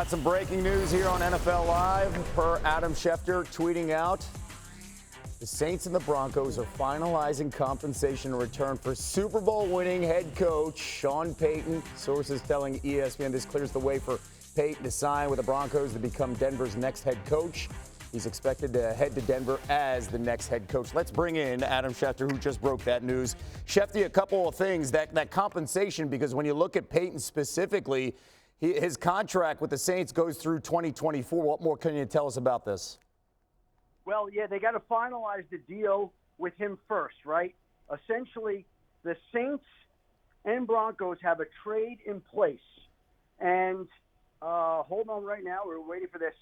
Got some breaking news here on NFL Live per Adam Schefter tweeting out. The Saints and the Broncos are finalizing compensation in return for Super Bowl winning head coach Sean Payton. Sources telling ESPN this clears the way for Payton to sign with the Broncos to become Denver's next head coach. He's expected to head to Denver as the next head coach. Let's bring in Adam Schefter, who just broke that news. Schefter, a couple of things, that compensation, because when you look at Payton specifically, his contract with the Saints goes through 2024. What more can you tell us about this? Well, yeah, they got to finalize the deal with him first, right? Essentially, the Saints and Broncos have a trade in place. And hold on right now. We're waiting for this.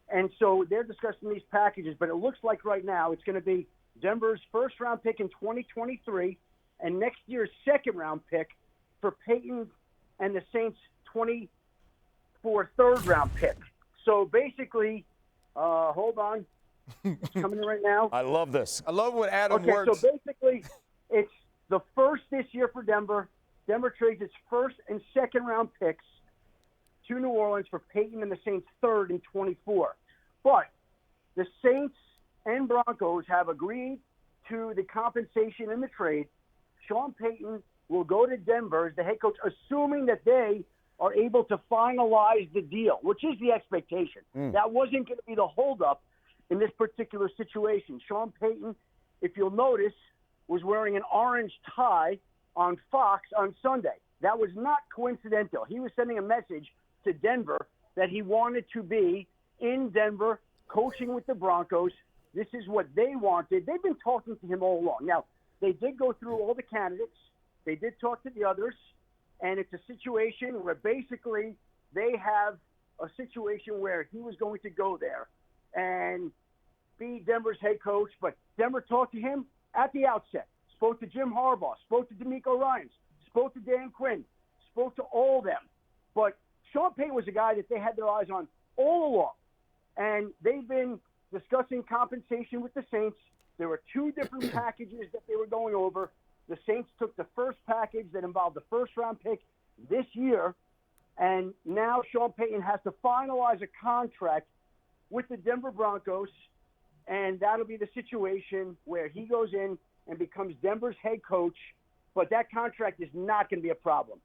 And so they're discussing these packages, but it looks like right now it's going to be Denver's first-round pick in 2023 and next year's second-round pick for Payton and the Saints' 24 third-round pick. So basically, hold on. It's coming in right now. I love this. I love when Adam works. So basically, it's the first this year for Denver. Denver trades its first and second-round picks to New Orleans for Payton and the Saints' third and 24. But the Saints and Broncos have agreed to the compensation in the trade. Sean Payton will go to Denver as the head coach, assuming that they are able to finalize the deal, which is the expectation. That wasn't going to be the holdup in this particular situation. Sean Payton, if you'll notice, was wearing an orange tie on Fox on Sunday. That was not coincidental. He was sending a message to Denver that he wanted to be in Denver coaching with the Broncos. This is what they wanted. They've been talking to him all along. Now, they did go through all the candidates. They did talk to the others, and it's a situation where basically they have a situation where he was going to go there and be Denver's head coach, but Denver talked to him at the outset, spoke to Jim Harbaugh, spoke to DeMeco Ryans, spoke to Dan Quinn, spoke to all of them. But Sean Payton was a guy that they had their eyes on all along, and they've been discussing compensation with the Saints. There were two different packages that they were going over. The Saints took the first package that involved the first-round pick this year, and now Sean Payton has to finalize a contract with the Denver Broncos, and that'll be the situation where he goes in and becomes Denver's head coach, but that contract is not going to be a problem.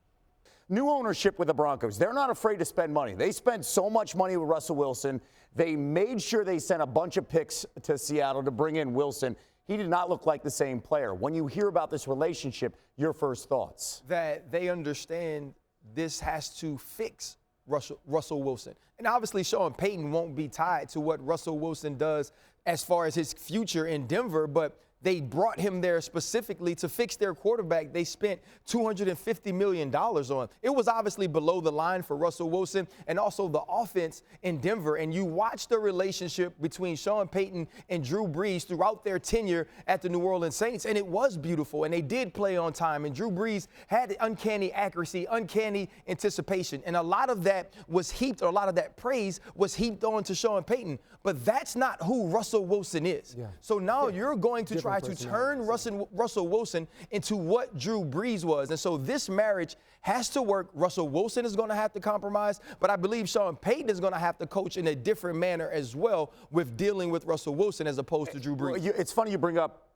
New ownership with the Broncos. They're not afraid to spend money. They spent so much money with Russell Wilson. They made sure they sent a bunch of picks to Seattle to bring in Wilson. He did not look like the same player. When you hear about this relationship, your first thoughts? That they understand this has to fix Russell Wilson. And obviously, Sean Payton won't be tied to what Russell Wilson does as far as his future in Denver, but they brought him there specifically to fix their quarterback they spent $250 million on. It was obviously below the line for Russell Wilson and also the offense in Denver. And you watch the relationship between Sean Payton and Drew Brees throughout their tenure at the New Orleans Saints, and it was beautiful, and they did play on time. And Drew Brees had uncanny accuracy, uncanny anticipation. And a lot of that was heaped, or a lot of that praise was heaped on to Sean Payton. But that's not who Russell Wilson is. Yeah. So now you're going to try to turn Russell Wilson into what Drew Brees was. And so this marriage has to work. Russell Wilson is going to have to compromise, but I believe Sean Payton is going to have to coach in a different manner as well with dealing with Russell Wilson as opposed to Drew Brees. It's funny you bring up,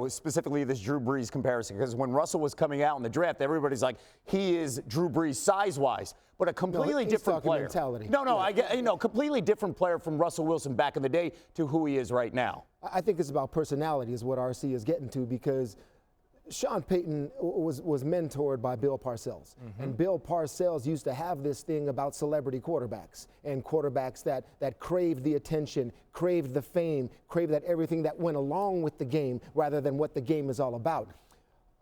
specifically this Drew Brees comparison, because when Russell was coming out in the draft, everybody's like, he is Drew Brees size-wise, but a completely different player. Mentality. No, I get, completely different player from Russell Wilson back in the day to who he is right now. I think it's about personality is what RC is getting to, because Sean Payton was mentored by Bill Parcells. And Bill Parcells used to have this thing about celebrity quarterbacks and quarterbacks that craved the attention, craved the fame, craved that everything that went along with the game rather than what the game is all about.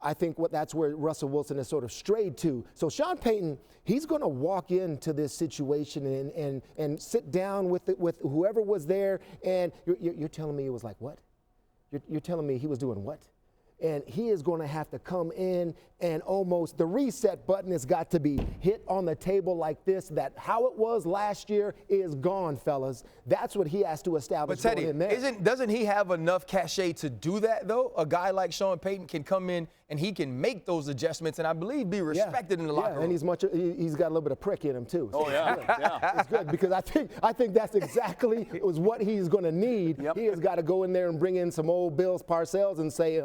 I think that's where Russell Wilson has sort of strayed to. So Sean Payton, he's going to walk into this situation and sit down with whoever was there. And you're telling me it was like what? You're telling me he was doing what? And he is going to have to come in and almost the reset button has got to be hit on the table like this, that how it was last year is gone, fellas. That's what he has to establish. But Tedy, in there. doesn't he have enough cachet to do that, though? A guy like Sean Payton can come in and he can make those adjustments and I believe be respected in the locker room. And he's got a little bit of prick in him too. So Oh yeah, yeah. it's good because I think that's exactly what he's going to need. Yep. He has got to go in there and bring in some old Bill Parcells and say,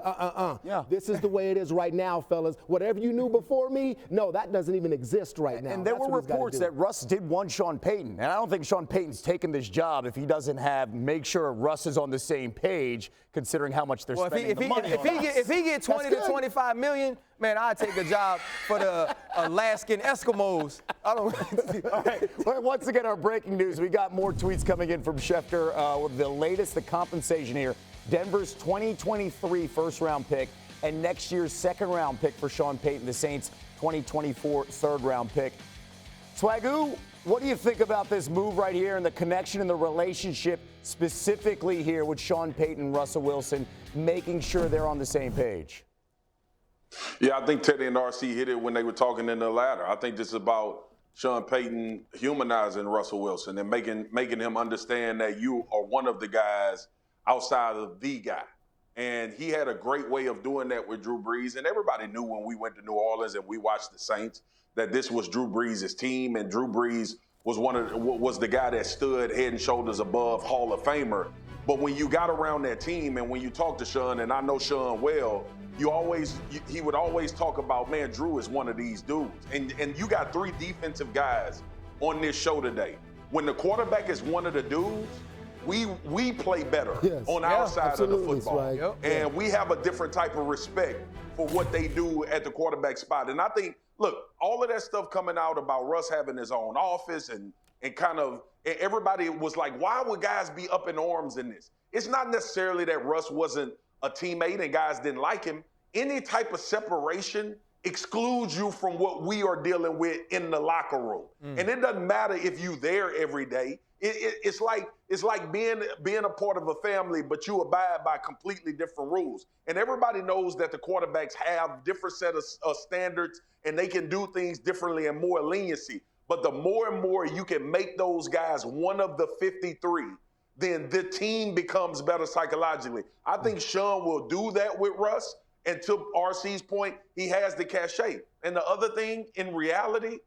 Yeah. this is the way it is right now, fellas. Whatever you knew before me, no, that doesn't even exist right now. And there That's were what he's gotta reports do. that Russ did want Sean Payton, and I don't think Sean Payton's taken this job if he doesn't make sure Russ is on the same page, considering how much they're spending the money on Russ. If he get 20 to 25 million, man, I'd take a job for the Alaskan Eskimos. I don't. All right. Well, once again, our breaking news. We got more tweets coming in from Schefter with the latest, the compensation here. Denver's 2023 first-round pick and next year's second-round pick for Sean Payton, the Saints' 2024 third-round pick. Swagoo, what do you think about this move right here and the connection and the relationship specifically here with Sean Payton and Russell Wilson, making sure they're on the same page? Yeah, I think Tedy and RC hit it when they were talking in the ladder. I think this is about Sean Payton humanizing Russell Wilson and making him understand that you are one of the guys outside of the guy. And he had a great way of doing that with Drew Brees. And everybody knew when we went to New Orleans and we watched the Saints that this was Drew Brees' team, and Drew Brees was the guy that stood head and shoulders above Hall of Famer. But when you got around that team and when you talk to Sean, and I know Sean well, he would always talk about, man, Drew is one of these dudes. And you got three defensive guys on this show today. When the quarterback is one of the dudes, we play better on our side of the football. Yep. And we have a different type of respect for what they do at the quarterback spot. And I think, look, all of that stuff coming out about Russ having his own office and kind of everybody was like, why would guys be up in arms in this? It's not necessarily that Russ wasn't a teammate and guys didn't like him. Any type of separation excludes you from what we are dealing with in the locker room. And it doesn't matter if you're there every day. It's like being a part of a family, but you abide by completely different rules. And everybody knows that the quarterbacks have different set of standards, and they can do things differently and more leniency. But the more and more you can make those guys one of the 53, then the team becomes better psychologically. I think Sean will do that with Russ. And to RC's point, he has the cachet. And the other thing, in reality,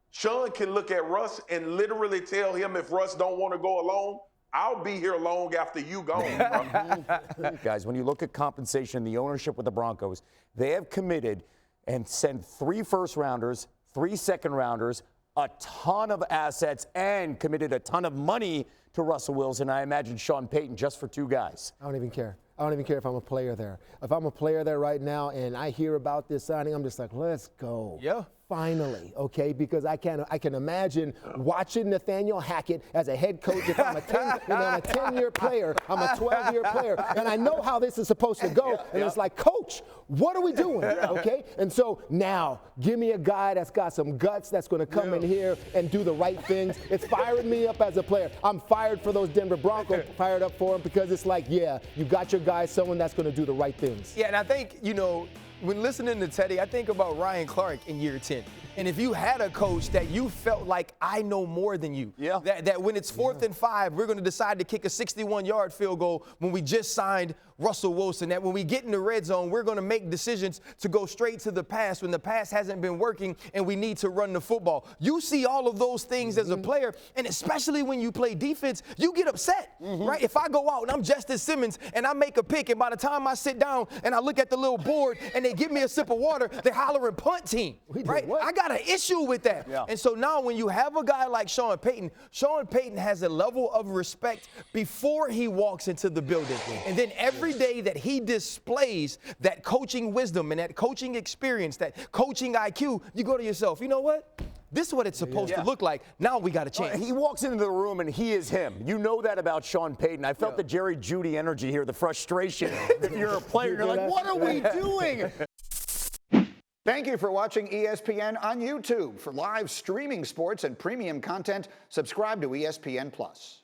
Sean can look at Russ and literally tell him if Russ don't want to go alone, I'll be here long after you gone, bro. Guys, when you look at compensation, the ownership with the Broncos, they have committed and sent 3 first-rounders, 3 second-rounders, a ton of assets, and committed a ton of money to Russell Wilson. I imagine Sean Payton just for 2 guys. I don't even care. I don't even care if I'm a player there. If I'm a player there right now and I hear about this signing, I'm just like, let's go. Yeah. Finally, okay? Because I can imagine watching Nathaniel Hackett as a head coach. If I'm a 10-year player, I'm a 12-year player, and I know how this is supposed to go. And it's like, Coach, what are we doing? Okay? And so now, give me a guy that's got some guts that's going to come in here and do the right things. It's firing me up as a player. I'm fired for those Denver Broncos, fired up for them because it's like, yeah, you got your guy, someone that's going to do the right things. Yeah, and I think, when listening to Tedy, I think about Ryan Clark in year 10. And if you had a coach that you felt like, I know more than you, that when it's 4th and 5, we're going to decide to kick a 61-yard field goal when we just signed Russell Wilson, that when we get in the red zone, we're going to make decisions to go straight to the pass when the pass hasn't been working and we need to run the football. You see all of those things as a player, and especially when you play defense, you get upset, right? If I go out and I'm Justice Simmons and I make a pick, and by the time I sit down and I look at the little board and they give me a sip of water, they're hollering punt team, right? I got an issue with that. And so now when you have a guy like Sean Payton has a level of respect before he walks into the building. And then every day that he displays that coaching wisdom and that coaching experience, that coaching IQ, you go to yourself, you know what? This is what it's supposed to look like. Now we got a chance. He walks into the room and he is him. You know that about Sean Payton. I felt the Jerry Jeudy energy here, the frustration. If you're a player, you're like, what are we doing? Thank you for watching ESPN on YouTube. For live streaming sports and premium content, subscribe to ESPN+.